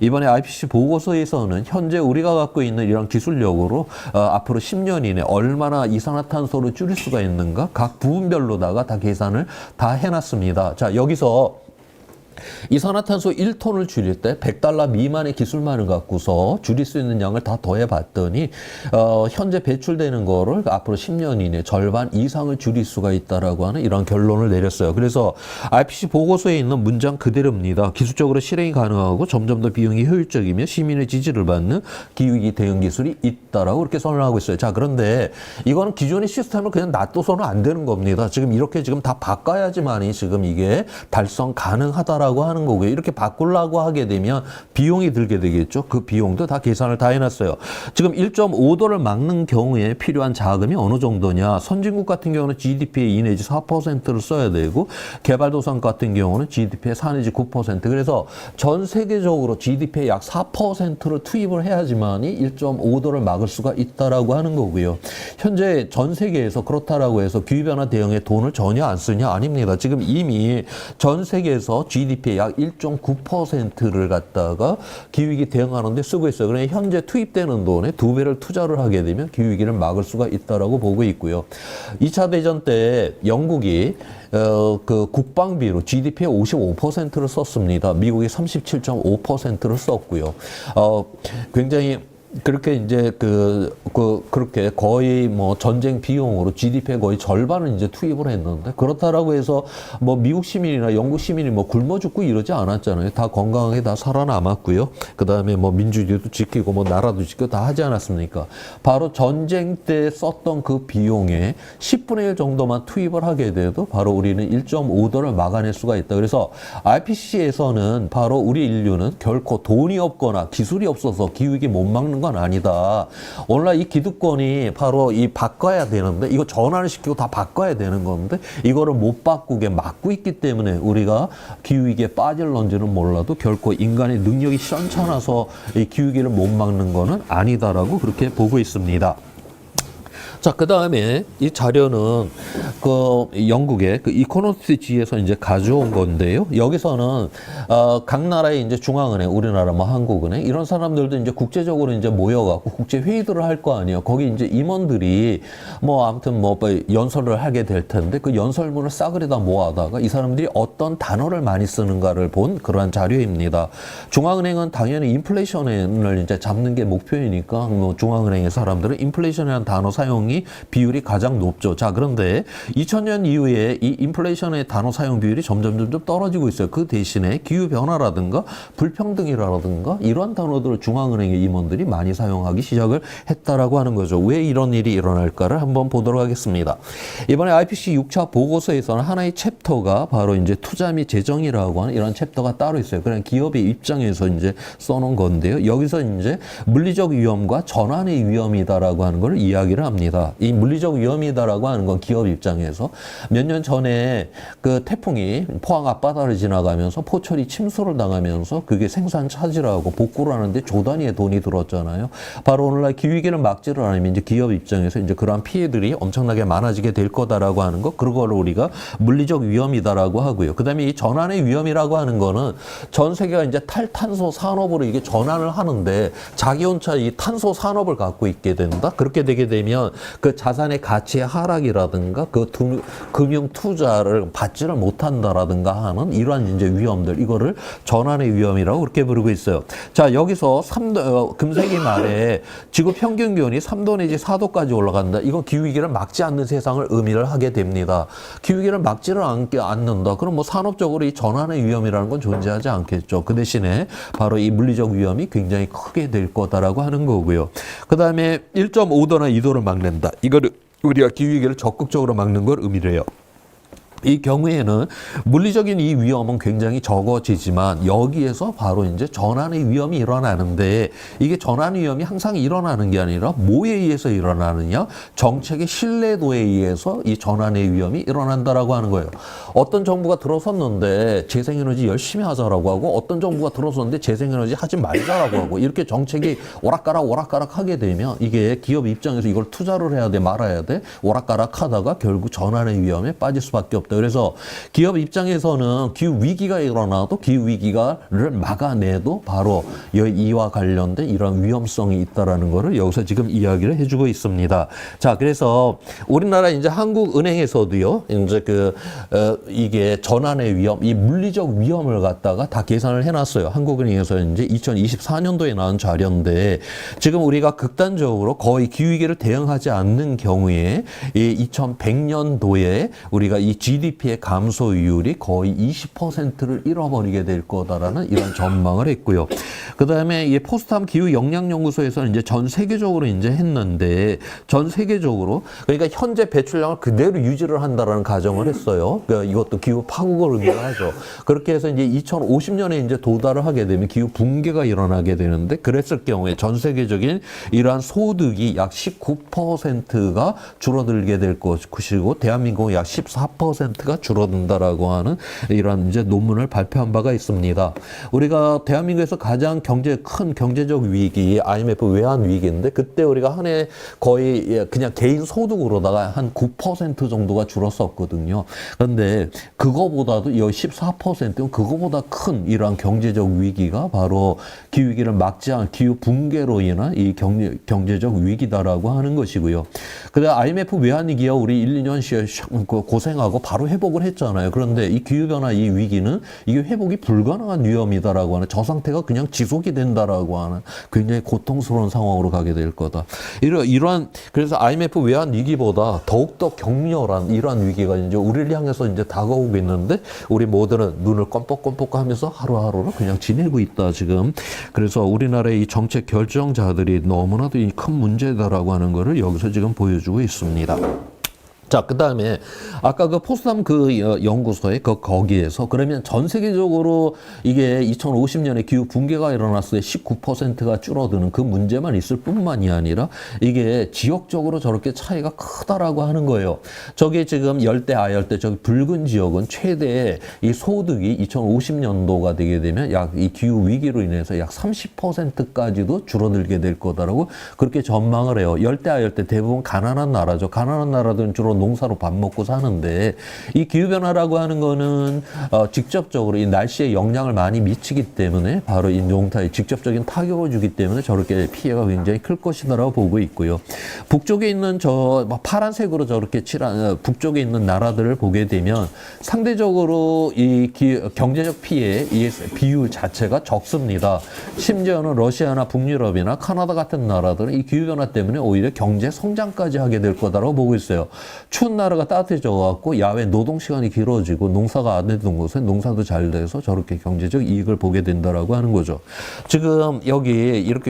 이번에 IPCC 보고서에서는 현재 우리가 갖고 있는 이런 기술력으로 앞으로 10년 이내 얼마나 이산화탄소를 줄일 수가 있는가 각 부분별로다가 다 계산을 다 해놨습니다. 자, 여기서 이산화탄소 1톤을 줄일 때 100달러 미만의 기술만을 갖고서 줄일 수 있는 양을 다 더해봤더니 현재 배출되는 거를 앞으로 10년 이내 절반 이상을 줄일 수가 있다라고 하는 이런 결론을 내렸어요. 그래서 IPCC 보고서에 있는 문장 그대로입니다. 기술적으로 실행이 가능하고 점점 더 비용이 효율적이며 시민의 지지를 받는 기후위기 대응 기술이 있다라고 그렇게 선언하고 있어요. 자, 그런데 이거는 기존의 시스템을 그냥 놔둬서는 안 되는 겁니다. 지금 이렇게 지금 다 바꿔야지만이 지금 이게 달성 가능하다라고 하는 거고요. 이렇게 바꾸려고 하게 되면 비용이 들게 되겠죠. 그 비용도 다 계산을 다 해놨어요. 지금 1.5도를 막는 경우에 필요한 자금이 어느 정도냐. 선진국 같은 경우는 GDP의 2 내지 4%를 써야 되고 개발도상 같은 경우는 GDP의 4 내지 9%. 그래서 전 세계적으로 GDP의 약 4%를 투입을 해야지만이 1.5도를 막을 수가 있다라고 하는 거고요. 현재 전 세계에서 그렇다라고 해서 기후변화 대응에 돈을 전혀 안 쓰냐? 아닙니다. 지금 이미 전 세계에서 GDP의 약 1.9%를 갖다가 기후위기 대응하는 데 쓰고 있어요. 그러니까 현재 투입되는 돈의 2배를 투자를 하게 되면 기후위기를 막을 수가 있다라고 보고 있고요. 2차 대전 때 영국이 그 국방비로 GDP의 55%를 썼습니다. 미국이 37.5%를 썼고요. 굉장히 그렇게 이제 그렇게 거의 뭐 전쟁 비용으로 GDP의 거의 절반을 이제 투입을 했는데 그렇다라고 해서 뭐 미국 시민이나 영국 시민이 뭐 굶어 죽고 이러지 않았잖아요. 다 건강하게 다 살아남았고요. 그 다음에 뭐 민주주의도 지키고 뭐 나라도 지키고 다 하지 않았습니까? 바로 전쟁 때 썼던 그 비용의 10분의 1 정도만 투입을 하게 돼도 바로 우리는 1.5도를 막아낼 수가 있다. 그래서 IPCC에서는 바로 우리 인류는 결코 돈이 없거나 기술이 없어서 기후위기 못 막는 건 아니다. 오늘날 이 기득권이 바로 이 바꿔야 되는데 이거 전환을 시키고 다 바꿔야 되는 건데 이거를 못 바꾸게 막고 있기 때문에 우리가 기후위기에 빠질런지는 몰라도 결코 인간의 능력이 시원찮아서 이 기후위기를 못 막는 거는 아니다라고 그렇게 보고 있습니다. 자, 그 다음에 이 자료는 그 영국의 그 이코노미스트지에서 이제 가져온 건데요. 여기서는 각 나라의 이제 중앙은행, 우리나라 뭐 한국은행 이런 사람들도 이제 국제적으로 이제 모여갖고 국제 회의들을 할 거 아니에요. 거기 이제 임원들이 뭐 아무튼 뭐 연설을 하게 될 텐데 그 연설문을 싸그리 다 모아다가 이 사람들이 어떤 단어를 많이 쓰는가를 본 그러한 자료입니다. 중앙은행은 당연히 인플레이션을 이제 잡는 게 목표이니까 뭐 중앙은행의 사람들은 인플레이션이라는 단어 사용 비율이 가장 높죠. 자, 그런데 2000년 이후에 이 인플레이션의 단어 사용 비율이 점점 떨어지고 있어요. 그 대신에 기후변화라든가 불평등이라든가 이러한 단어들을 중앙은행의 임원들이 많이 사용하기 시작을 했다라고 하는 거죠. 왜 이런 일이 일어날까를 한번 보도록 하겠습니다. 이번에 IPCC 6차 보고서에서는 하나의 챕터가 바로 이제 투자 및 재정이라고 하는 이런 챕터가 따로 있어요. 그냥 기업의 입장에서 이제 써놓은 건데요. 여기서 이제 물리적 위험과 전환의 위험이다라고 하는 걸 이야기를 합니다. 이 물리적 위험이다라고 하는 건 기업 입장에서 몇 년 전에 그 태풍이 포항 앞바다를 지나가면서 포철이 침수를 당하면서 그게 생산 차질하고 복구를 하는데 조 단위의 돈이 들었잖아요. 바로 오늘날 기후위기를 막지를 않으면 이제 기업 입장에서 이제 그러한 피해들이 엄청나게 많아지게 될 거다라고 하는 거, 그걸 우리가 물리적 위험이다라고 하고요. 그 다음에 이 전환의 위험이라고 하는 거는 전 세계가 이제 탈탄소 산업으로 이게 전환을 하는데 자기 혼자 이 탄소 산업을 갖고 있게 된다. 그렇게 되게 되면 그 자산의 가치의 하락이라든가 그 금융 투자를 받지를 못한다라든가 하는 이러한 이제 위험들, 이거를 전환의 위험이라고 그렇게 부르고 있어요. 자, 여기서 금세기 말에 지구 평균 기온이 3도 내지 4도까지 올라간다. 이거 기후위기를 막지 않는 세상을 의미를 하게 됩니다. 기후위기를 막지를 않는다. 그럼 뭐 산업적으로 이 전환의 위험이라는 건 존재하지 않겠죠. 그 대신에 바로 이 물리적 위험이 굉장히 크게 될 거다라고 하는 거고요. 그 다음에 1.5도나 2도를 막는다. 이거를 우리가 기후위기를 적극적으로 막는 걸 의미를 해요. 이 경우에는 물리적인 이 위험은 굉장히 적어지지만 여기에서 바로 이제 전환의 위험이 일어나는데 이게 전환의 위험이 항상 일어나는 게 아니라 뭐에 의해서 일어나느냐? 정책의 신뢰도에 의해서 이 전환의 위험이 일어난다라고 하는 거예요. 어떤 정부가 들어섰는데 재생에너지 열심히 하자라고 하고 어떤 정부가 들어섰는데 재생에너지 하지 말자라고 하고 이렇게 정책이 오락가락 하게 되면 이게 기업 입장에서 이걸 투자를 해야 돼 말아야 돼 오락가락 하다가 결국 전환의 위험에 빠질 수밖에 없다. 없다. 그래서 기업 입장에서는 기후 위기가 일어나도 기후 위기가를 막아내도 바로 이와 관련된 이런 위험성이 있다라는 거를 여기서 지금 이야기를 해주고 있습니다. 자, 그래서 우리나라 이제 한국은행에서도요, 이제 이게 전환의 위험, 이 물리적 위험을 갖다가 다 계산을 해놨어요. 한국은행에서 이제 2024년도에 나온 자료인데 지금 우리가 극단적으로 거의 기후위기를 대응하지 않는 경우에 이 2100년도에 우리가 이 GDP의 감소율이 거의 20%를 잃어버리게 될 거다라는 이런 전망을 했고요. 그 다음에 이 포스트함 기후 역량 연구소에서는 이제 전 세계적으로 이제 했는데 전 세계적으로 그러니까 현재 배출량을 그대로 유지를 한다라는 가정을 했어요. 그러니까 이것도 기후 파국을 의미하죠. 그렇게 해서 이제 2050년에 이제 도달을 하게 되면 기후 붕괴가 일어나게 되는데 그랬을 경우에 전 세계적인 이러한 소득이 약 19%가 줄어들게 될 것이고 대한민국은 약 14%가 줄어든다라고 하는 이런 이제 논문을 발표한 바가 있습니다. 우리가 대한민국에서 가장 큰 경제적 위기, IMF 외환 위기인데 그때 우리가 한 해 거의 그냥 개인 소득으로다가 한 9% 정도가 줄었었거든요. 그런데 그거보다도 이 14%는 그거보다 큰 이러한 경제적 위기가 바로 기후위기를 막지 않은 기후 붕괴로 인한 이 경제적 위기다라고 하는 것이고요. 그다음 IMF 외환위기야 우리 1, 2년 고생하고 바로 회복을 했잖아요. 그런데 이 기후변화 이 위기는 이게 회복이 불가능한 위험이다라고 하는 저 상태가 그냥 지속이 된다라고 하는 굉장히 고통스러운 상황으로 가게 될 거다. 이러한 그래서 IMF 외환 위기보다 더욱더 격렬한 이러한 위기가 이제 우리를 향해서 이제 다가오고 있는데 우리 모두는 눈을 껌뻑껌뻑하면서 하루하루를 그냥 지내고 있다 지금. 그래서 우리나라의 이 정책 결정자들이 너무나도 이 큰 문제다라고 하는 거를 여기서 지금 보여주고 있습니다. 자, 그 다음에 아까 그 포스담 연구소에 거기에서 그러면 전 세계적으로 이게 2050년에 기후 붕괴가 일어났을 때 19%가 줄어드는 그 문제만 있을 뿐만이 아니라 이게 지역적으로 저렇게 차이가 크다라고 하는 거예요. 저게 지금 열대, 아열대, 저기 붉은 지역은 최대 이 소득이 2050년도가 되게 되면 약 이 기후 위기로 인해서 약 30%까지도 줄어들게 될 거다라고 그렇게 전망을 해요. 열대, 아열대 대부분 가난한 나라죠. 가난한 나라들은 주로 농사로 밥 먹고 사는데 이 기후변화라고 하는 거는 직접적으로 이 날씨에 영향을 많이 미치기 때문에 바로 이 농사에 직접적인 타격을 주기 때문에 저렇게 피해가 굉장히 클 것이다라고 보고 있고요. 북쪽에 있는 저 파란색으로 저렇게 칠한 북쪽에 있는 나라들을 보게 되면 상대적으로 이 경제적 피해 이 비율 자체가 적습니다. 심지어는 러시아나 북유럽이나 카나다 같은 나라들은 이 기후변화 때문에 오히려 경제 성장까지 하게 될 거다라고 보고 있어요. 추운 나라가 따뜻해져 갖고 야외 노동 시간이 길어지고 농사가 안 되던 곳에 농사도 잘 돼서 저렇게 경제적 이익을 보게 된다라고 하는 거죠. 지금 여기 이렇게